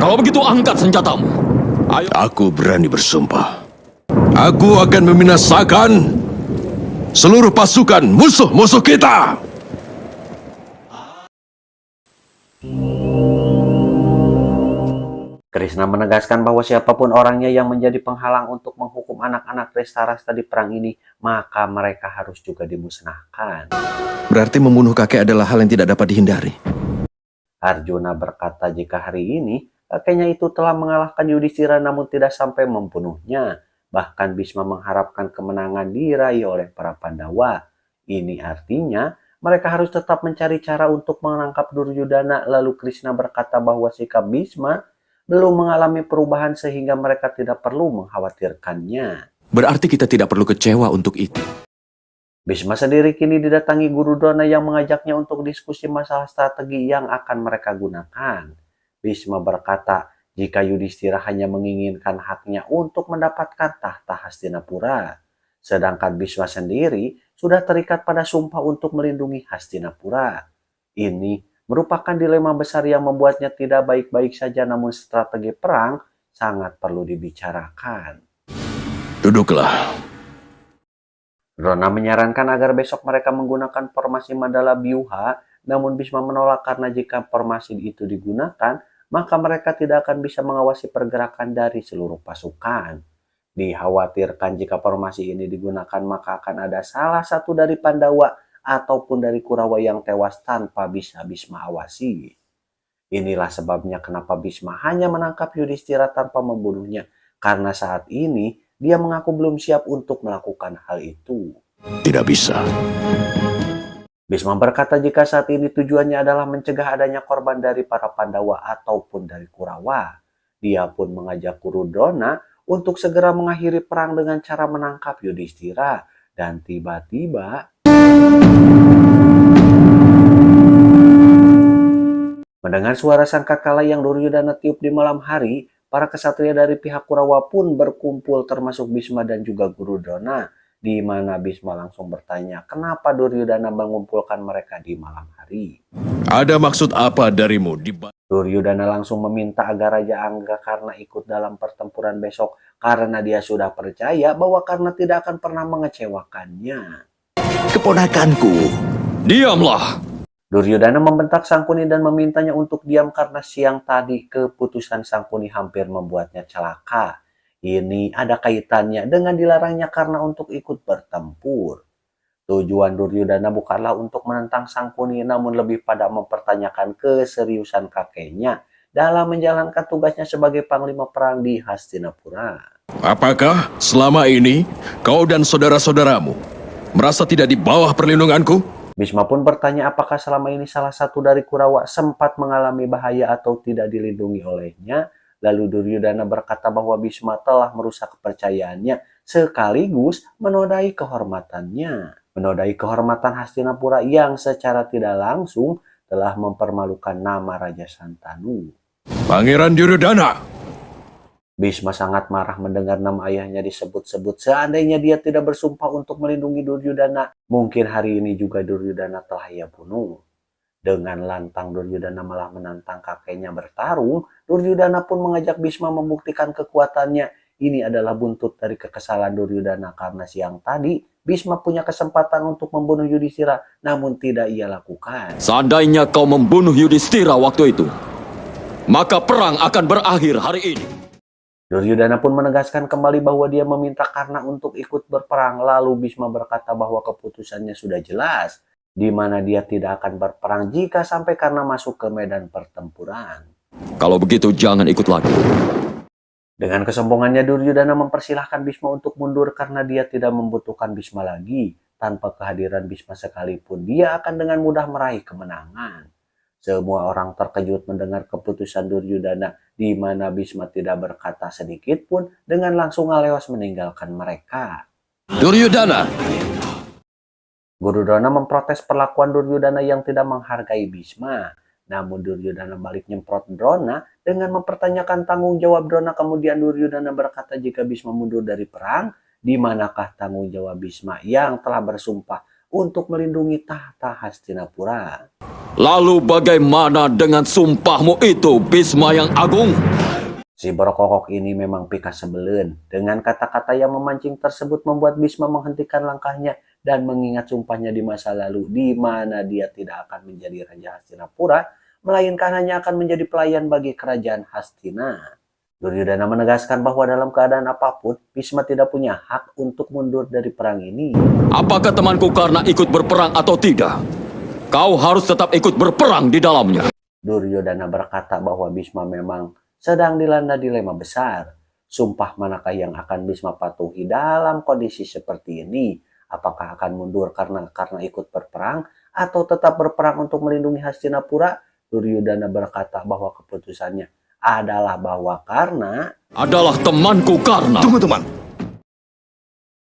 Kalau begitu angkat senjatamu. Ayo. Aku berani bersumpah. Aku akan membinasakan seluruh pasukan musuh-musuh kita. Krishna menegaskan bahwa siapapun orangnya yang menjadi penghalang untuk menghukum anak-anak Drestarasta di perang ini, maka mereka harus juga dimusnahkan. Berarti membunuh kakek adalah hal yang tidak dapat dihindari. Arjuna berkata jika hari ini kakeknya itu telah mengalahkan Yudhishthira namun tidak sampai membunuhnya. Bahkan Bhisma mengharapkan kemenangan diraih oleh para Pandawa. Ini artinya mereka harus tetap mencari cara untuk menangkap Duryudana. Lalu Krishna berkata bahwa sikap Bhisma belum mengalami perubahan sehingga mereka tidak perlu mengkhawatirkannya. Berarti kita tidak perlu kecewa untuk itu. Bhisma sendiri kini didatangi Guru Drona yang mengajaknya untuk diskusi masalah strategi yang akan mereka gunakan. Bhisma berkata, jika Yudhishthira hanya menginginkan haknya untuk mendapatkan tahta Hastinapura, sedangkan Bhisma sendiri sudah terikat pada sumpah untuk melindungi Hastinapura. Ini merupakan dilema besar yang membuatnya tidak baik-baik saja, namun strategi perang sangat perlu dibicarakan. Duduklah. Drona menyarankan agar besok mereka menggunakan formasi Mandala Byuha, namun Bhisma menolak karena jika formasi itu digunakan, maka mereka tidak akan bisa mengawasi pergerakan dari seluruh pasukan. Dikhawatirkan jika formasi ini digunakan, maka akan ada salah satu dari Pandawa ataupun dari Kurawa yang tewas tanpa bisa Bhisma awasi. Inilah sebabnya kenapa Bhisma hanya menangkap Yudhishthira tanpa membunuhnya, karena saat ini dia mengaku belum siap untuk melakukan hal itu. Tidak bisa. Bhisma berkata jika saat ini tujuannya adalah mencegah adanya korban dari para Pandawa ataupun dari Kurawa. Dia pun mengajak Guru Drona untuk segera mengakhiri perang dengan cara menangkap Yudhishthira. Dan tiba-tiba mendengar suara sangkakala yang Duryudana tiup di malam hari, para kesatria dari pihak Kurawa pun berkumpul termasuk Bhisma dan juga Guru Drona, di mana Bhisma langsung bertanya kenapa Duryudana mengumpulkan mereka di malam hari. Ada maksud apa darimu? Duryudana langsung meminta agar Raja Angga karena ikut dalam pertempuran besok karena dia sudah percaya bahwa karena tidak akan pernah mengecewakannya. Keponakanku. Diamlah. Duryudana membentak Sangkuni dan memintanya untuk diam karena siang tadi keputusan Sangkuni hampir membuatnya celaka. Ini ada kaitannya dengan dilarangnya karena untuk ikut bertempur. Tujuan Duryudana bukanlah untuk menentang Sangkuni, namun lebih pada mempertanyakan keseriusan kakeknya dalam menjalankan tugasnya sebagai panglima perang di Hastinapura. Apakah selama ini kau dan saudara-saudaramu merasa tidak di bawah perlindunganku? Bhisma pun bertanya apakah selama ini salah satu dari Kurawa sempat mengalami bahaya atau tidak dilindungi olehnya. Lalu Duryudana berkata bahwa Bhisma telah merusak kepercayaannya sekaligus menodai kehormatannya. Menodai kehormatan Hastinapura yang secara tidak langsung telah mempermalukan nama Raja Santanu. Pangeran Duryudana! Bhisma sangat marah mendengar nama ayahnya disebut-sebut. Seandainya dia tidak bersumpah untuk melindungi Duryudana, mungkin hari ini juga Duryudana telah ia bunuh. Dengan lantang Duryudana malah menantang kakeknya bertarung. Duryudana pun mengajak Bhisma membuktikan kekuatannya. Ini adalah buntut dari kekesalan Duryudana karena siang tadi Bhisma punya kesempatan untuk membunuh Yudhishthira, namun tidak ia lakukan. Seandainya kau membunuh Yudhishthira waktu itu, maka perang akan berakhir hari ini. Duryudana pun menegaskan kembali bahwa dia meminta Karna untuk ikut berperang. Lalu Bhisma berkata bahwa keputusannya sudah jelas, di mana dia tidak akan berperang jika sampai Karna masuk ke medan pertempuran. Kalau begitu jangan ikut lagi. Dengan kesombongannya Duryudana mempersilahkan Bhisma untuk mundur karena dia tidak membutuhkan Bhisma lagi. Tanpa kehadiran Bhisma sekalipun, dia akan dengan mudah meraih kemenangan. Semua orang terkejut mendengar keputusan Duryudana, di mana Bhisma tidak berkata sedikit pun dengan langsung ngalewas meninggalkan mereka. Duryudana! Guru Drona memprotes perlakuan Duryudana yang tidak menghargai Bhisma. Namun Duryudana balik nyemprot Drona dengan mempertanyakan tanggung jawab Drona. Kemudian Duryudana berkata jika Bhisma mundur dari perang, di manakah tanggung jawab Bhisma yang telah bersumpah untuk melindungi tahta Hastinapura. Lalu bagaimana dengan sumpahmu itu, Bhisma yang agung? Si berkokok ini memang pika sebelen. Dengan kata-kata yang memancing tersebut membuat Bhisma menghentikan langkahnya dan mengingat sumpahnya di masa lalu, di mana dia tidak akan menjadi Raja Hastinapura, melainkan hanya akan menjadi pelayan bagi kerajaan Hastina. Duryodhana menegaskan bahwa dalam keadaan apapun, Bhisma tidak punya hak untuk mundur dari perang ini. Apakah temanku karena ikut berperang atau tidak? Kau harus tetap ikut berperang di dalamnya. Duryodhana berkata bahwa Bhisma memang sedang dilanda dilema besar. Sumpah manakah yang akan Bhisma patuhi dalam kondisi seperti ini? Apakah akan mundur karena ikut berperang atau tetap berperang untuk melindungi Hastinapura? Duryodhana berkata bahwa keputusannya adalah bahwa adalah temanku karena. Tunggu teman.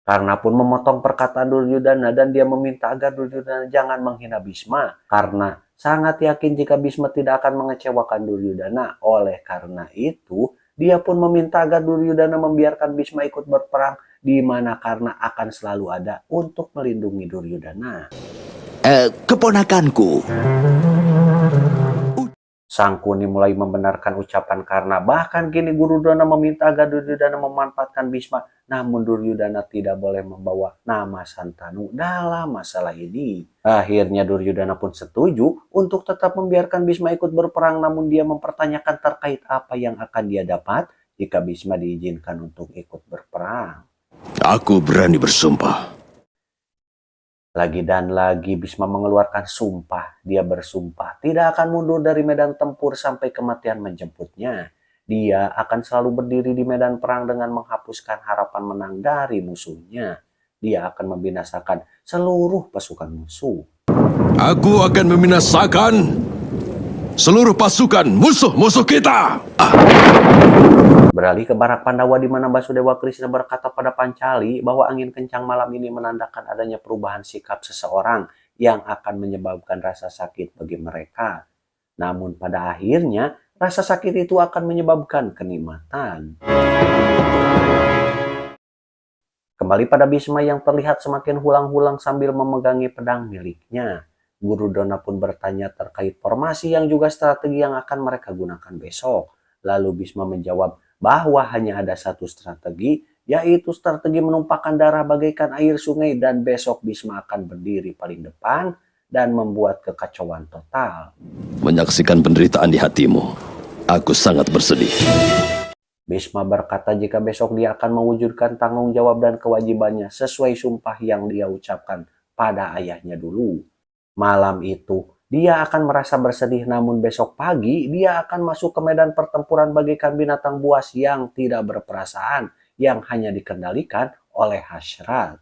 Karna pun memotong perkataan Duryodhana dan dia meminta agar Duryodhana jangan menghina Bhisma. Karena sangat yakin jika Bhisma tidak akan mengecewakan Duryodhana. Oleh karena itu, dia pun meminta agar Duryodhana membiarkan Bhisma ikut berperang, di mana Karna akan selalu ada untuk melindungi Duryodhana. Keponakanku. Sangkuni mulai membenarkan ucapan Karna. Bahkan kini Guru Drona meminta agar Duryodhana memanfaatkan Bhisma. Namun Duryodhana tidak boleh membawa nama Santanu dalam masalah ini. Akhirnya Duryodhana pun setuju untuk tetap membiarkan Bhisma ikut berperang. Namun dia mempertanyakan terkait apa yang akan dia dapat jika Bhisma diizinkan untuk ikut berperang. Aku berani bersumpah. Lagi dan lagi Bhisma mengeluarkan sumpah. Dia bersumpah tidak akan mundur dari medan tempur sampai kematian menjemputnya. Dia akan selalu berdiri di medan perang dengan menghapuskan harapan menang dari musuhnya. Dia akan membinasakan seluruh pasukan musuh. Aku akan membinasakan seluruh pasukan musuh-musuh kita. Beralih ke barak Pandawa di mana Basudewa Krishna berkata pada Pancali bahwa angin kencang malam ini menandakan adanya perubahan sikap seseorang yang akan menyebabkan rasa sakit bagi mereka. Namun pada akhirnya rasa sakit itu akan menyebabkan kenikmatan. Kembali pada Bhisma yang terlihat semakin hulang-hulang sambil memegangi pedang miliknya. Guru Drona pun bertanya terkait formasi yang juga strategi yang akan mereka gunakan besok. Lalu Bhisma menjawab bahwa hanya ada satu strategi, yaitu strategi menumpahkan darah bagaikan air sungai, dan besok Bhisma akan berdiri paling depan dan membuat kekacauan total. Menyaksikan penderitaan di hatimu, aku sangat bersedih. Bhisma berkata jika besok dia akan mewujudkan tanggung jawab dan kewajibannya sesuai sumpah yang dia ucapkan pada ayahnya dulu. Malam itu, dia akan merasa bersedih, namun besok pagi dia akan masuk ke medan pertempuran bagaikan binatang buas yang tidak berperasaan, yang hanya dikendalikan oleh hasrat.